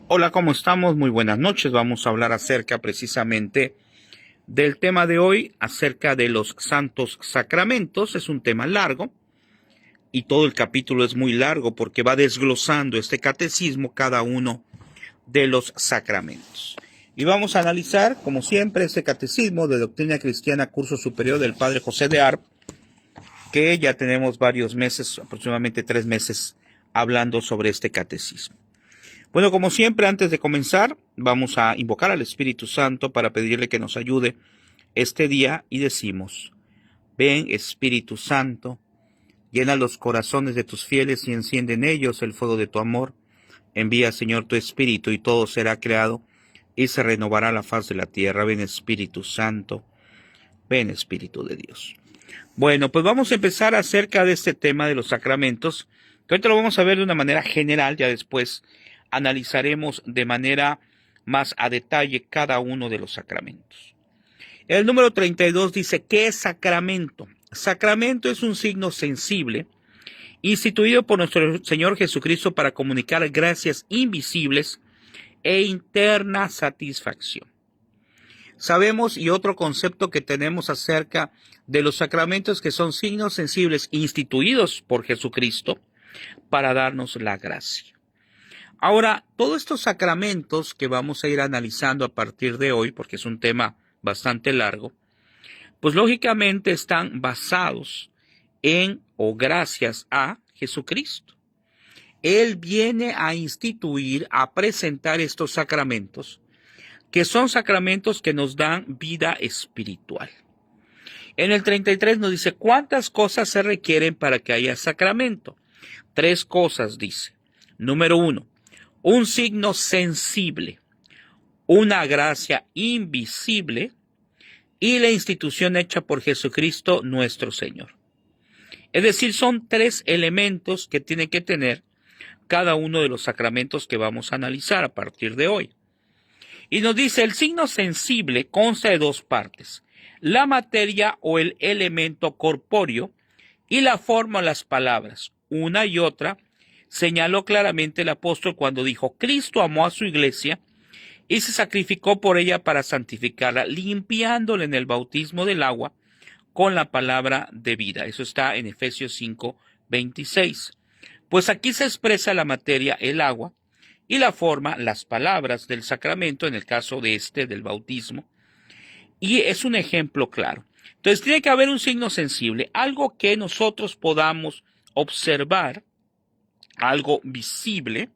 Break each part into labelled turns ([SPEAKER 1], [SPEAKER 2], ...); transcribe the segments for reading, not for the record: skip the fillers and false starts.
[SPEAKER 1] Hola, ¿cómo estamos? Muy buenas noches. Vamos a hablar acerca precisamente del tema de hoy, acerca de los santos sacramentos. Es un tema largo y todo el capítulo es muy largo porque va desglosando este catecismo cada uno de los sacramentos. Y vamos a analizar, como siempre, este catecismo de Doctrina Cristiana, curso superior del Padre José de Arp, que ya tenemos varios meses, aproximadamente 3 meses, hablando sobre este catecismo. Bueno, como siempre, antes de comenzar, vamos a invocar al Espíritu Santo para pedirle que nos ayude este día y decimos: ven, Espíritu Santo, llena los corazones de tus fieles y enciende en ellos el fuego de tu amor. Envía, Señor, tu Espíritu y todo será creado y se renovará la faz de la tierra. Ven, Espíritu Santo, ven, Espíritu de Dios. Bueno, pues vamos a empezar acerca de este tema de los sacramentos, que ahorita lo vamos a ver de una manera general, ya después analizaremos de manera más a detalle cada uno de los sacramentos. El número 32 dice: ¿qué es sacramento? Sacramento es un signo sensible instituido por nuestro Señor Jesucristo para comunicar gracias invisibles e interna satisfacción. Sabemos, y otro concepto que tenemos acerca de los sacramentos, que son signos sensibles instituidos por Jesucristo para darnos la gracia. Ahora, todos estos sacramentos que vamos a ir analizando a partir de hoy, porque es un tema bastante largo, pues lógicamente están basados en o gracias a Jesucristo. Él viene a instituir, a presentar estos sacramentos, que son sacramentos que nos dan vida espiritual. En el 33 nos dice: ¿cuántas cosas se requieren para que haya sacramento? 3 cosas dice. Número 1, un signo sensible, una gracia invisible y la institución hecha por Jesucristo nuestro Señor. Es decir, son 3 elementos que tiene que tener cada uno de los sacramentos que vamos a analizar a partir de hoy. Y nos dice: el signo sensible consta de 2 partes, la materia o el elemento corpóreo y la forma o las palabras. Una y otra señaló claramente el apóstol cuando dijo: Cristo amó a su iglesia y se sacrificó por ella para santificarla, limpiándola en el bautismo del agua con la palabra de vida. Eso está en Efesios 5:26. Pues aquí se expresa la materia, el agua, y la forma, las palabras del sacramento, en el caso de del bautismo, y es un ejemplo claro. Entonces tiene que haber un signo sensible, algo que nosotros podamos observar, algo visible,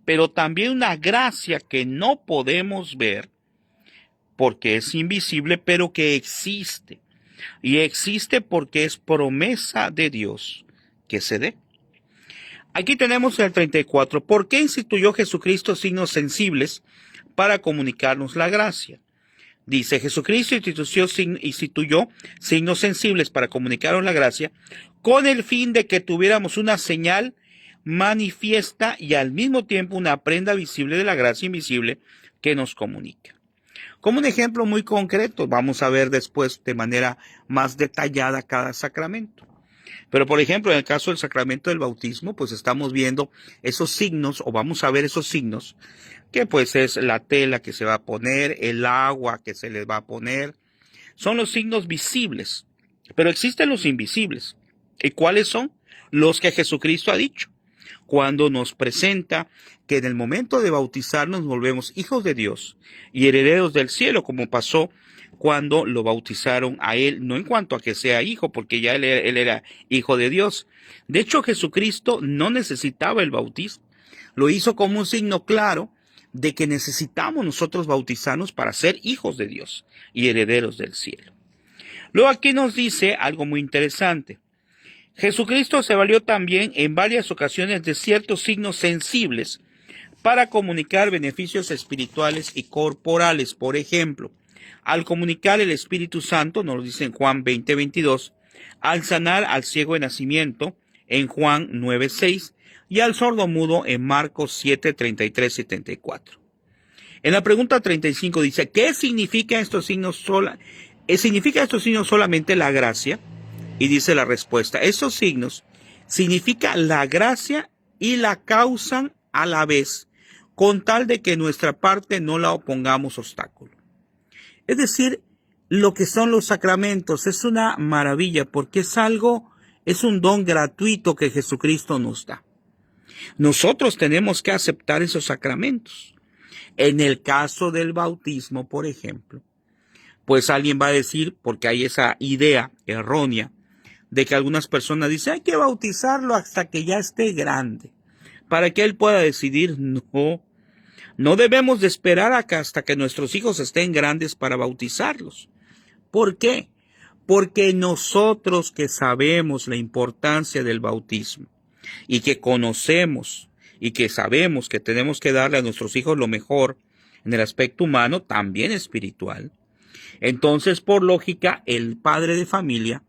[SPEAKER 1] pero también una gracia que no podemos ver porque es invisible, pero que existe. Y existe porque es promesa de Dios que se dé. Aquí tenemos el 34. ¿Por qué instituyó Jesucristo signos sensibles para comunicarnos la gracia? Dice: Jesucristo instituyó signos sensibles para comunicarnos la gracia con el fin de que tuviéramos una señal manifiesta y al mismo tiempo una prenda visible de la gracia invisible que nos comunica. Como un ejemplo muy concreto, vamos a ver después de manera más detallada cada sacramento. Pero por ejemplo, en el caso del sacramento del bautismo, pues estamos viendo esos signos, o vamos a ver esos signos, que pues es la tela que se va a poner, el agua que se les va a poner. Son los signos visibles, pero existen los invisibles. ¿Y cuáles son? Los que Jesucristo ha dicho, cuando nos presenta que en el momento de bautizarnos nos volvemos hijos de Dios y herederos del cielo, como pasó cuando lo bautizaron a él, no en cuanto a que sea hijo, porque ya él era hijo de Dios. De hecho, Jesucristo no necesitaba el bautismo. Lo hizo como un signo claro de que necesitamos nosotros bautizarnos para ser hijos de Dios y herederos del cielo. Luego aquí nos dice algo muy interesante. Jesucristo se valió también en varias ocasiones de ciertos signos sensibles para comunicar beneficios espirituales y corporales. Por ejemplo, al comunicar el Espíritu Santo, nos lo dice en Juan 20:22, al sanar al ciego de nacimiento en Juan 9:6 y al sordomudo en Marcos 7:33-74. En la pregunta 35 dice: ¿qué significa estos signos ¿significa estos signos solamente la gracia? Y dice la respuesta: esos signos significan la gracia y la causan a la vez, con tal de que nuestra parte no la opongamos obstáculo. Es decir, lo que son los sacramentos es una maravilla porque es un don gratuito que Jesucristo nos da. Nosotros tenemos que aceptar esos sacramentos. En el caso del bautismo, por ejemplo, pues alguien va a decir, porque hay esa idea errónea de que algunas personas dicen, hay que bautizarlo hasta que ya esté grande, para que él pueda decidir. No debemos de esperar hasta que nuestros hijos estén grandes para bautizarlos. ¿Por qué? Porque nosotros que sabemos la importancia del bautismo y que conocemos y que sabemos que tenemos que darle a nuestros hijos lo mejor en el aspecto humano, también espiritual, entonces por lógica el padre de familia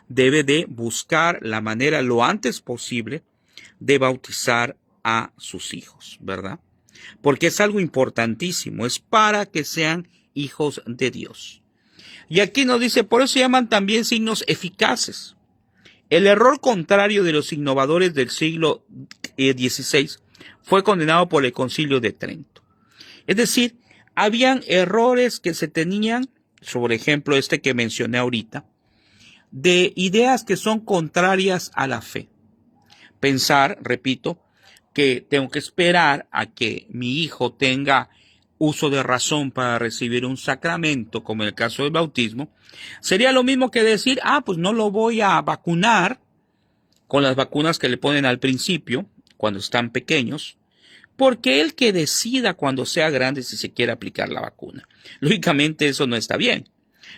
[SPEAKER 1] debe de buscar la manera lo antes posible de bautizar a sus hijos, ¿verdad? Porque es algo importantísimo, es para que sean hijos de Dios. Y aquí nos dice, por eso se llaman también signos eficaces. El error contrario de los innovadores del siglo XVI fue condenado por el Concilio de Trento. Es decir, habían errores que se tenían, por ejemplo este que mencioné ahorita, de ideas que son contrarias a la fe. Pensar, repito, que tengo que esperar a que mi hijo tenga uso de razón para recibir un sacramento, como en el caso del bautismo, sería lo mismo que decir, pues no lo voy a vacunar con las vacunas que le ponen al principio, cuando están pequeños, porque él que decida cuando sea grande si se quiere aplicar la vacuna. Lógicamente eso no está bien.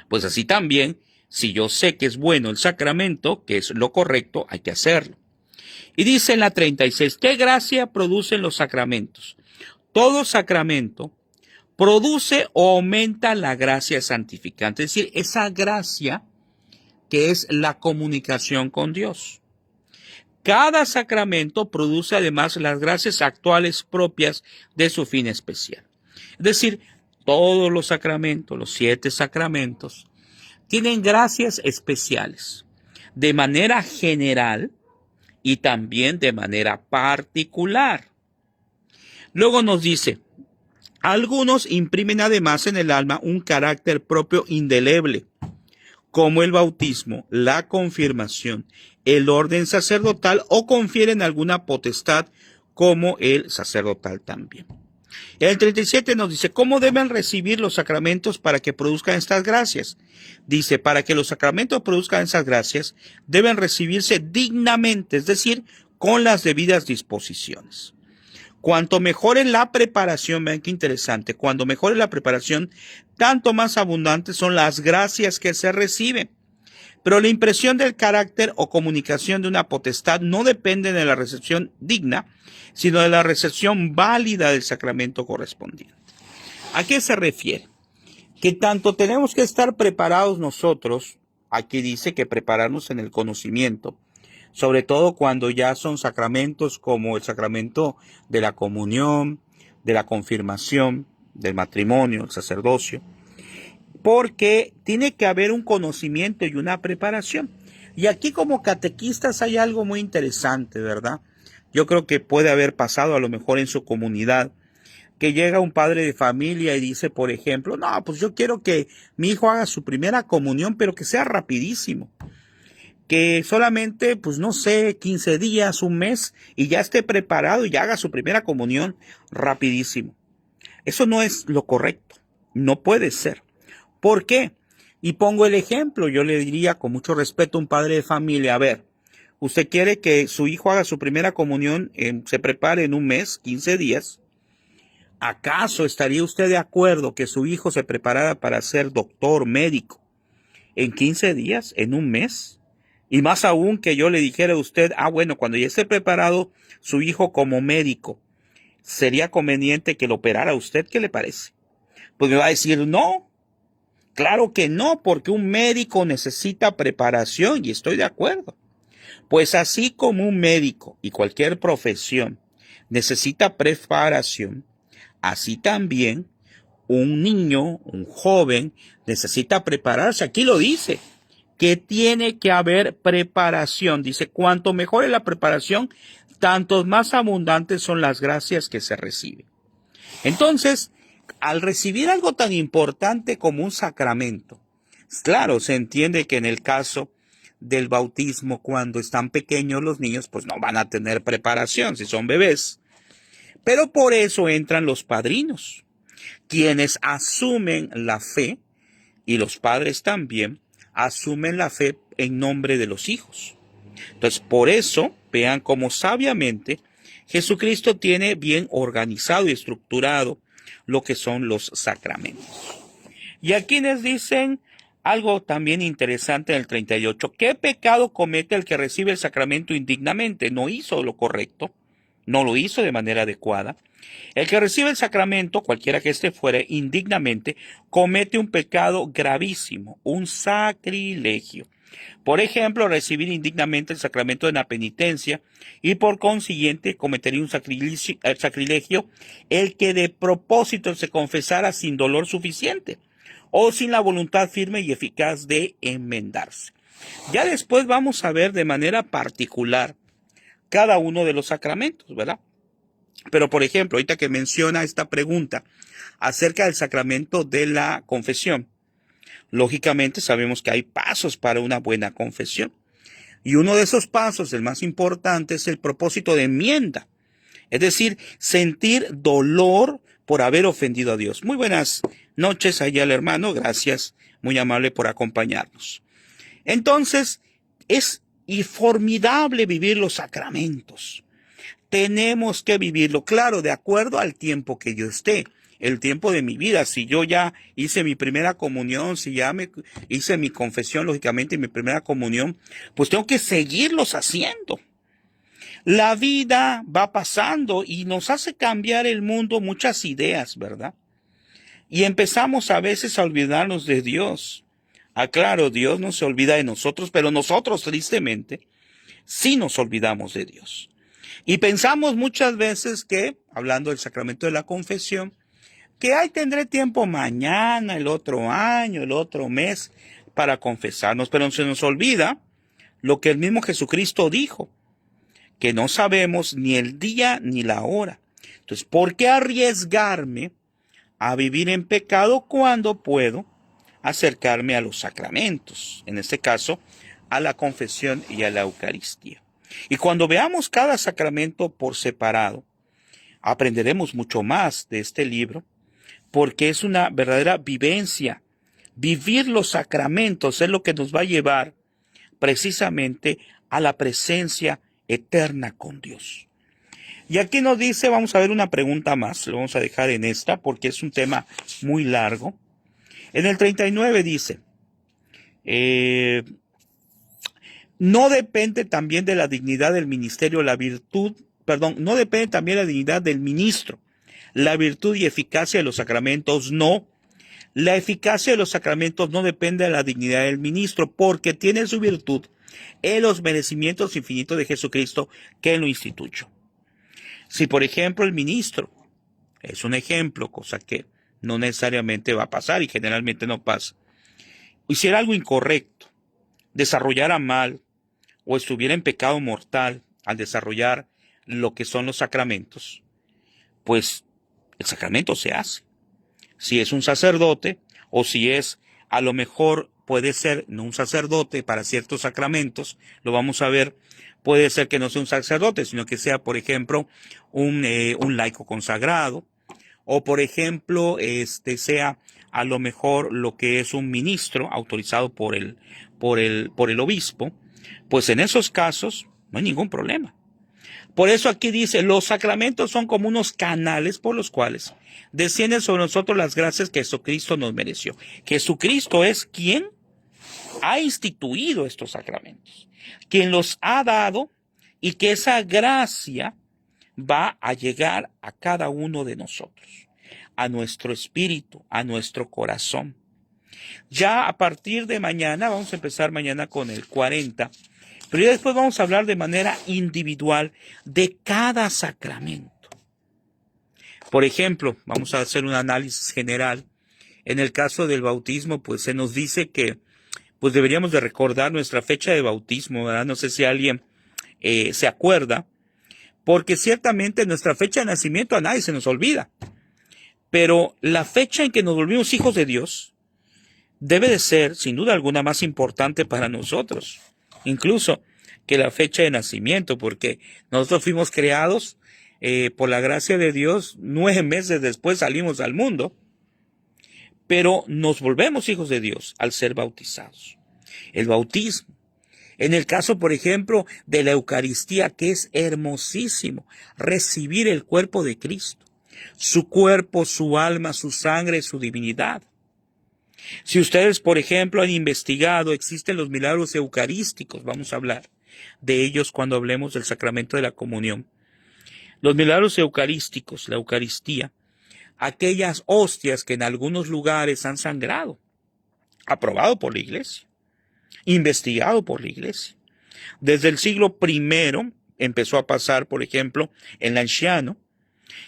[SPEAKER 1] Pues así también, si yo sé que es bueno el sacramento, que es lo correcto, hay que hacerlo. Y dice en la 36, ¿qué gracia producen los sacramentos? Todo sacramento produce o aumenta la gracia santificante, es decir, esa gracia que es la comunicación con Dios. Cada sacramento produce además las gracias actuales propias de su fin especial. Es decir, todos los sacramentos, los 7 sacramentos, tienen gracias especiales, de manera general y también de manera particular. Luego nos dice, algunos imprimen además en el alma un carácter propio indeleble, como el bautismo, la confirmación, el orden sacerdotal o confieren alguna potestad como el sacerdotal también. El 37 nos dice, ¿cómo deben recibir los sacramentos para que produzcan estas gracias? Dice, para que los sacramentos produzcan estas gracias, deben recibirse dignamente, es decir, con las debidas disposiciones. Cuanto mejor es la preparación, vean qué interesante, cuando mejor es la preparación, tanto más abundantes son las gracias que se reciben. Pero la impresión del carácter o comunicación de una potestad no depende de la recepción digna, sino de la recepción válida del sacramento correspondiente. ¿A qué se refiere? Que tanto tenemos que estar preparados nosotros, aquí dice que prepararnos en el conocimiento, sobre todo cuando ya son sacramentos como el sacramento de la comunión, de la confirmación, del matrimonio, el sacerdocio, porque tiene que haber un conocimiento y una preparación. Y aquí como catequistas hay algo muy interesante, ¿verdad? Yo creo que puede haber pasado a lo mejor en su comunidad, que llega un padre de familia y dice, por ejemplo, no, pues yo quiero que mi hijo haga su primera comunión, pero que sea rapidísimo. Que solamente, pues no sé, 15 días, un mes, y ya esté preparado y ya haga su primera comunión rapidísimo. Eso no es lo correcto, no puede ser. ¿Por qué? Y pongo el ejemplo, yo le diría con mucho respeto a un padre de familia, a ver, usted quiere que su hijo haga su primera comunión, se prepare en un mes, 15 días. ¿Acaso estaría usted de acuerdo que su hijo se preparara para ser doctor, médico, en 15 días, en un mes? Y más aún que yo le dijera a usted, bueno, cuando ya esté preparado su hijo como médico, ¿sería conveniente que lo operara a usted? ¿Qué le parece? Pues me va a decir, no, claro que no, porque un médico necesita preparación y estoy de acuerdo. Pues así como un médico y cualquier profesión necesita preparación, así también un niño, un joven, necesita prepararse. Aquí lo dice, que tiene que haber preparación. Dice, cuanto mejor es la preparación, tanto más abundantes son las gracias que se reciben. Entonces, al recibir algo tan importante como un sacramento, claro, se entiende que en el caso del bautismo, cuando están pequeños los niños, pues no van a tener preparación si son bebés. Pero por eso entran los padrinos, quienes asumen la fe, y los padres también asumen la fe en nombre de los hijos. Entonces, por eso, vean cómo sabiamente Jesucristo tiene bien organizado y estructurado lo que son los sacramentos. Y aquí les dicen algo también interesante en el 38. ¿Qué pecado comete el que recibe el sacramento indignamente? No hizo lo correcto, no lo hizo de manera adecuada. El que recibe el sacramento, cualquiera que éste fuere, indignamente, comete un pecado gravísimo, un sacrilegio. Por ejemplo, recibir indignamente el sacramento de la penitencia y por consiguiente cometería un sacrilegio el que de propósito se confesara sin dolor suficiente o sin la voluntad firme y eficaz de enmendarse. Ya después vamos a ver de manera particular cada uno de los sacramentos, ¿verdad? Pero, por ejemplo, ahorita que menciona esta pregunta acerca del sacramento de la confesión, lógicamente sabemos que hay pasos para una buena confesión. Y uno de esos pasos, el más importante, es el propósito de enmienda. Es decir, sentir dolor por haber ofendido a Dios. Muy buenas noches allá al hermano. Gracias, muy amable por acompañarnos. Entonces, es formidable vivir los sacramentos. Tenemos que vivirlo, claro, de acuerdo al tiempo que yo esté. El tiempo de mi vida, si yo ya hice mi primera comunión, si ya me hice mi confesión, lógicamente, mi primera comunión, pues tengo que seguirlos haciendo. La vida va pasando y nos hace cambiar el mundo muchas ideas, ¿verdad? Y empezamos a veces a olvidarnos de Dios. Ah, claro, Dios no se olvida de nosotros, pero nosotros, tristemente, sí nos olvidamos de Dios. Y pensamos muchas veces que, hablando del sacramento de la confesión, que ahí tendré tiempo mañana, el otro año, el otro mes para confesarnos, pero se nos olvida lo que el mismo Jesucristo dijo, que no sabemos ni el día ni la hora. Entonces, ¿por qué arriesgarme a vivir en pecado cuando puedo acercarme a los sacramentos? En este caso, a la confesión y a la Eucaristía. Y cuando veamos cada sacramento por separado, aprenderemos mucho más de este libro, porque es una verdadera vivencia. Vivir los sacramentos es lo que nos va a llevar precisamente a la presencia eterna con Dios. Y aquí nos dice, vamos a ver una pregunta más, lo vamos a dejar en esta porque es un tema muy largo. En el 39 dice, no depende también de la dignidad del ministerio, no depende también de la dignidad del ministro, la virtud y eficacia de los sacramentos. No, la eficacia de los sacramentos no depende de la dignidad del ministro, porque tiene su virtud en los merecimientos infinitos de Jesucristo que lo instituyó. Si, por ejemplo, el ministro es un ejemplo, cosa que no necesariamente va a pasar y generalmente no pasa, hiciera algo incorrecto, desarrollara mal o estuviera en pecado mortal al desarrollar lo que son los sacramentos, pues el sacramento se hace. Si es un sacerdote o si es, a lo mejor puede ser no un sacerdote para ciertos sacramentos, lo vamos a ver, puede ser que no sea un sacerdote, sino que sea, por ejemplo, un laico consagrado, o por ejemplo, sea a lo mejor lo que es un ministro autorizado por el obispo, pues en esos casos no hay ningún problema. Por eso aquí dice, los sacramentos son como unos canales por los cuales descienden sobre nosotros las gracias que Jesucristo nos mereció. Jesucristo es quien ha instituido estos sacramentos, quien los ha dado y que esa gracia va a llegar a cada uno de nosotros, a nuestro espíritu, a nuestro corazón. Ya a partir de mañana, vamos a empezar mañana con el 40, pero ya después vamos a hablar de manera individual de cada sacramento. Por ejemplo, vamos a hacer un análisis general. En el caso del bautismo, pues se nos dice que pues deberíamos de recordar nuestra fecha de bautismo, ¿verdad? No sé si alguien se acuerda, porque ciertamente nuestra fecha de nacimiento a nadie se nos olvida. Pero la fecha en que nos volvimos hijos de Dios debe de ser, sin duda alguna, más importante para nosotros, incluso que la fecha de nacimiento, porque nosotros fuimos creados por la gracia de Dios, 9 meses después salimos al mundo, pero nos volvemos hijos de Dios al ser bautizados. El bautismo. En el caso, por ejemplo, de la Eucaristía, que es hermosísimo, recibir el cuerpo de Cristo, su cuerpo, su alma, su sangre, su divinidad. Si ustedes, por ejemplo, han investigado, existen los milagros eucarísticos, vamos a hablar de ellos cuando hablemos del sacramento de la comunión. Los milagros eucarísticos, la Eucaristía, aquellas hostias que en algunos lugares han sangrado, aprobado por la Iglesia, investigado por la Iglesia. Desde el siglo I empezó a pasar, por ejemplo, en el anciano,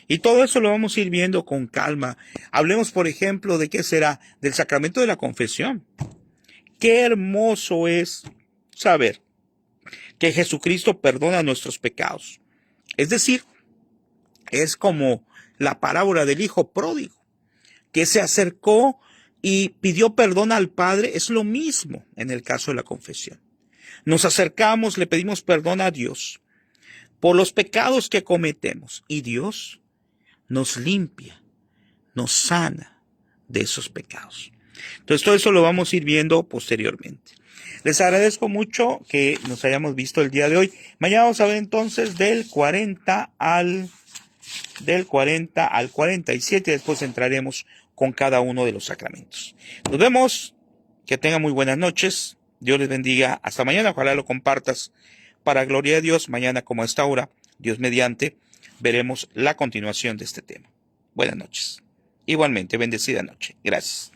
[SPEAKER 1] y todo eso lo vamos a ir viendo con calma. Hablemos, por ejemplo, de qué será, del sacramento de la confesión. Qué hermoso es saber que Jesucristo perdona nuestros pecados. Es decir, es como la parábola del hijo pródigo, que se acercó y pidió perdón al Padre. Es lo mismo en el caso de la confesión. Nos acercamos, le pedimos perdón a Dios por los pecados que cometemos, y Dios nos limpia, nos sana de esos pecados. Entonces todo eso lo vamos a ir viendo posteriormente. Les agradezco mucho que nos hayamos visto el día de hoy. Mañana vamos a ver entonces del 40 al 47, y después entraremos con cada uno de los sacramentos. Nos vemos, que tengan muy buenas noches, Dios les bendiga, hasta mañana, ojalá lo compartas para gloria de Dios. Mañana como a esta hora, Dios mediante, veremos la continuación de este tema. Buenas noches. Igualmente, bendecida noche. Gracias.